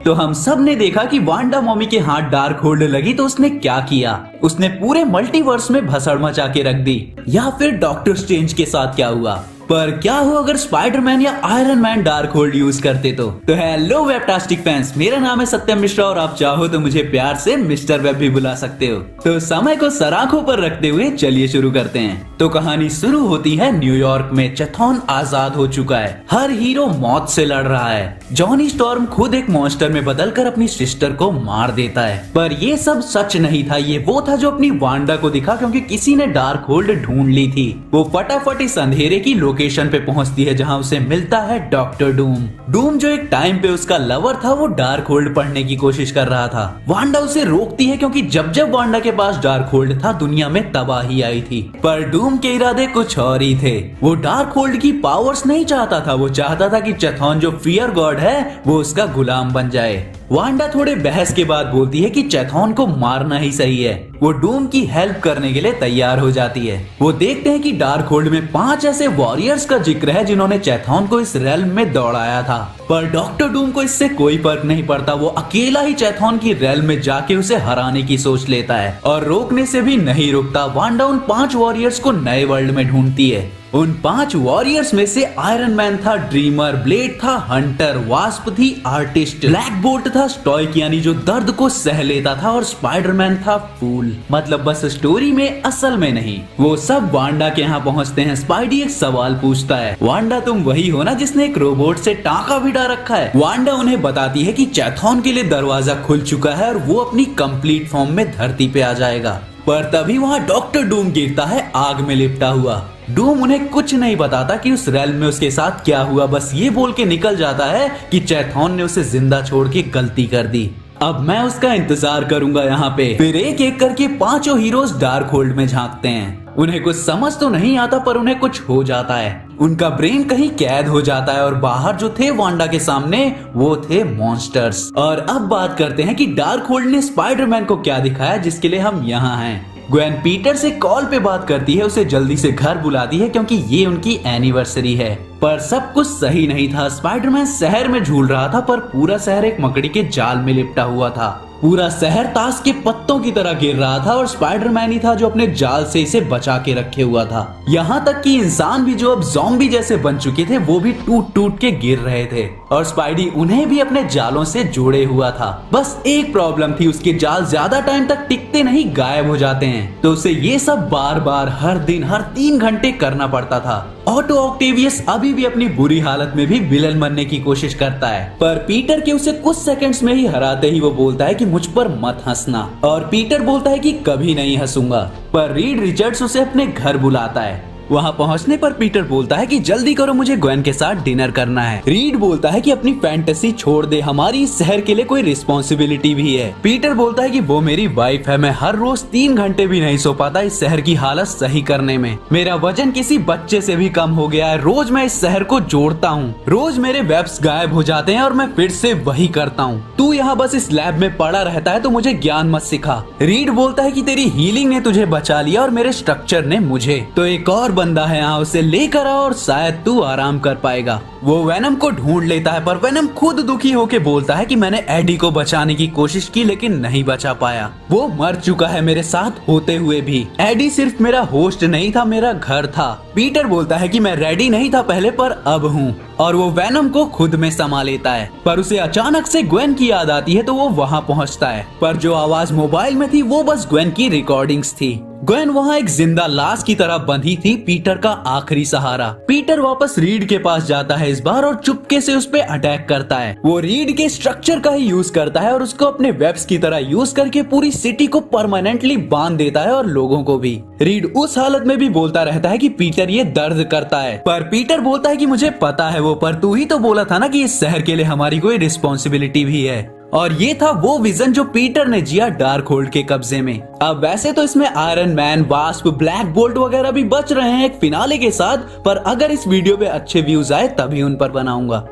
तो हम सब ने देखा कि वांडा मॉमी के हाथ डार्क होल्ड लगी तो उसने क्या किया, उसने पूरे मल्टीवर्स में भसड़ मचा के रख दी। या फिर डॉक्टर स्ट्रेंज के साथ क्या हुआ, पर क्या हो अगर स्पाइडरमैन या iron man dark hold use करते तो हेलो वेबटास्टिक फैंस, मेरा नाम है सत्यम मिश्रा और आप चाहो तो मुझे प्यार से मिस्टर वेब भी बुला सकते हो। तो समय को सराखों पर रखते हुए चलिए शुरू करते हैं। तो कहानी शुरू होती है न्यूयॉर्क में। चेथॉन आजाद हो चुका है, हर हीरो मौत से लड़ रहा है। जॉनी स्टॉर्म खुद एक मॉन्स्टर में बदलकर अपनी सिस्टर को मार देता है, पर ये सब सच नहीं था। ये वो था जो अपनी वांडा को दिखा क्योंकि किसी ने डार्क होल्ड ढूंढ ली थी। वो फटाफट इस अंधेरे की लोकेशन पे पहुंचती है जहां उसे मिलता है डॉक्टर डूम। डूम जो एक टाइम पे उसका लवर था, वो डार्क होल्ड पढ़ने की कोशिश कर रहा था। वांडा उसे रोकती है क्योंकि जब जब वांडा के पास डार्क होल्ड था दुनिया में तबाही आई थी। पर डूम के इरादे कुछ और ही थे। वो डार्क होल्ड की पावर्स नहीं चाहता था, वो चाहता था कि चेथॉन जो फियर गॉड है वो उसका गुलाम बन जाए। वांडा थोड़े बहस के बाद बोलती है कि चेथॉन को मारना ही सही है। वो डूम की हेल्प करने के लिए तैयार हो जाती है। वो देखते हैं कि डार्क होल्ड में 5 ऐसे वॉरियर्स का जिक्र है जिन्होंने चेथॉन को इस रेल्म में दौड़ाया था। पर डॉक्टर डूम को इससे कोई फर्क नहीं पड़ता। वो अकेला ही चेथॉन की रेल्म में जाके उसे हराने की सोच लेता है और रोकने से भी नहीं रुकता। वांडा उन 5 वॉरियर्स को नए वर्ल्ड में ढूंढती है। उन 5 वॉरियर्स में से आयरन मैन था, ड्रीमर, ब्लेड था, हंटर, वास्प थी, आर्टिस्ट, ब्लैक बोल्ट था, स्टॉइक यानी जो दर्द को सह लेता था, और स्पाइडरमैन था फूल, मतलब बस स्टोरी में असल में नहीं। वो सब वांडा के यहाँ पहुँचते हैं। स्पाइडी एक सवाल पूछता है, वांडा तुम वही हो ना जिसने एक रोबोट से टांका भिड़ा रखा है? वांडा उन्हें बताती है कि चेथॉन के लिए दरवाजा खुल चुका है और वो अपनी कंप्लीट फॉर्म में धरती पे आ जाएगा। पर तभी वहाँ डॉक्टर डूम गिरता है आग में लिपटा हुआ। डूम उन्हें कुछ नहीं बताता कि उस रेल में उसके साथ क्या हुआ, बस ये बोल के निकल जाता है कि चेथॉन ने उसे जिंदा छोड़ के गलती कर दी। अब मैं उसका इंतजार करूंगा यहाँ पे। फिर एक एक करके 5 हीरोज डार्क होल्ड में झांकते हैं। उन्हें कुछ समझ तो नहीं आता पर उन्हें कुछ हो जाता है। उनका ब्रेन कहीं कैद हो जाता है और बाहर जो थे वांडा के सामने वो थे मॉन्स्टर्स। और अब बात करते हैं कि डार्क होल्ड ने स्पाइडरमैन को क्या दिखाया जिसके लिए हम यहाँ हैं। ग्वेन पीटर से कॉल पे बात करती है, उसे जल्दी से घर बुलाती है क्योंकि ये उनकी एनिवर्सरी है। पर सब कुछ सही नहीं था। स्पाइडरमैन शहर में झूल रहा था पर पूरा शहर एक मकड़ी के जाल में लिपटा हुआ था। पूरा शहर ताश के पत्तों की तरह गिर रहा था और स्पाइडरमैन ही था जो अपने जाल से इसे बचा के रखे हुआ था। यहाँ तक कि इंसान भी जो अब ज़ॉम्बी जैसे बन चुके थे वो भी टूट टूट के गिर रहे थे और स्पाइडी उन्हें भी अपने जालों से जोड़े हुआ था। बस एक प्रॉब्लम थी, उसके जाल ज्यादा टाइम तक टिकते नहीं, गायब हो जाते हैं। तो उसे ये सब बार बार हर दिन हर 3 घंटे करना पड़ता था। ऑटो ऑक्टेवियस अभी भी अपनी बुरी हालत में भी विलन बनने की कोशिश करता है, पर पीटर के उसे कुछ सेकंड्स में ही हराते ही वो बोलता है कि मुझ पर मत हंसना, और पीटर बोलता है कि कभी नहीं हंसूंगा। पर रीड रिचर्ड्स उसे अपने घर बुलाता है। वहाँ पहुँचने पर पीटर बोलता है कि जल्दी करो, मुझे ग्वेन के साथ डिनर करना है। रीड बोलता है कि अपनी फैंटेसी छोड़ दे, हमारी इस शहर के लिए कोई रिस्पॉन्सिबिलिटी भी है। पीटर बोलता है कि वो मेरी वाइफ है, मैं हर रोज 3 घंटे भी नहीं सो पाता इस शहर की हालत सही करने में। मेरा वजन किसी बच्चे से भी कम हो गया है। रोज मैं इस शहर को जोड़ता हूँ, रोज मेरे वेब्स गायब हो जाते हैं और मैं फिर से वही करता हूँ। तू यहाँ बस इस लैब में पड़ा रहता है तो मुझे ज्ञान मत सिखा। रीड बोलता है कि तेरी हीलिंग ने तुझे बचा लिया और मेरे स्ट्रक्चर ने मुझे। तो एक और बंदा है यहाँ, उसे लेकर आओ और शायद तू आराम कर पाएगा। वो वेनम को ढूंढ लेता है पर वेनम खुद दुखी होके बोलता है कि मैंने एडी को बचाने की कोशिश की लेकिन नहीं बचा पाया। वो मर चुका है मेरे साथ होते हुए भी। एडी सिर्फ मेरा होस्ट नहीं था, मेरा घर था। पीटर बोलता है कि मैं रेडी नहीं था पहले पर अब हूँ, और वो वेनम को खुद में समा लेता है। पर उसे अचानक से ग्वेन की याद आती है तो वो वहाँ पहुँचता है, पर जो आवाज मोबाइल में थी वो बस ग्वेन की रिकॉर्डिंग्स थी। ग्वेन वहाँ एक जिंदा लाश की तरह बंधी थी, पीटर का आखिरी सहारा। पीटर वापस रीड के पास जाता है इस बार और चुपके से उस पे अटैक करता है। वो रीड के स्ट्रक्चर का ही यूज करता है और उसको अपने वेब्स की तरह यूज करके पूरी सिटी को परमानेंटली बांध देता है और लोगों को भी। रीड उस हालत में भी बोलता रहता है कि पीटर ये दर्द करता है, पर पीटर बोलता है कि मुझे पता है वो, पर तू ही तो बोला था ना कि इस शहर के लिए हमारी कोई रिस्पॉन्सिबिलिटी भी है। और ये था वो विजन जो पीटर ने जिया डार्क होल्ड के कब्जे में। अब वैसे तो इसमें iron man, wasp, black bolt वगैरह भी बच रहे हैं एक फिनाले के साथ, पर अगर इस वीडियो पे अच्छे व्यूज आए तभी उन पर बनाऊंगा।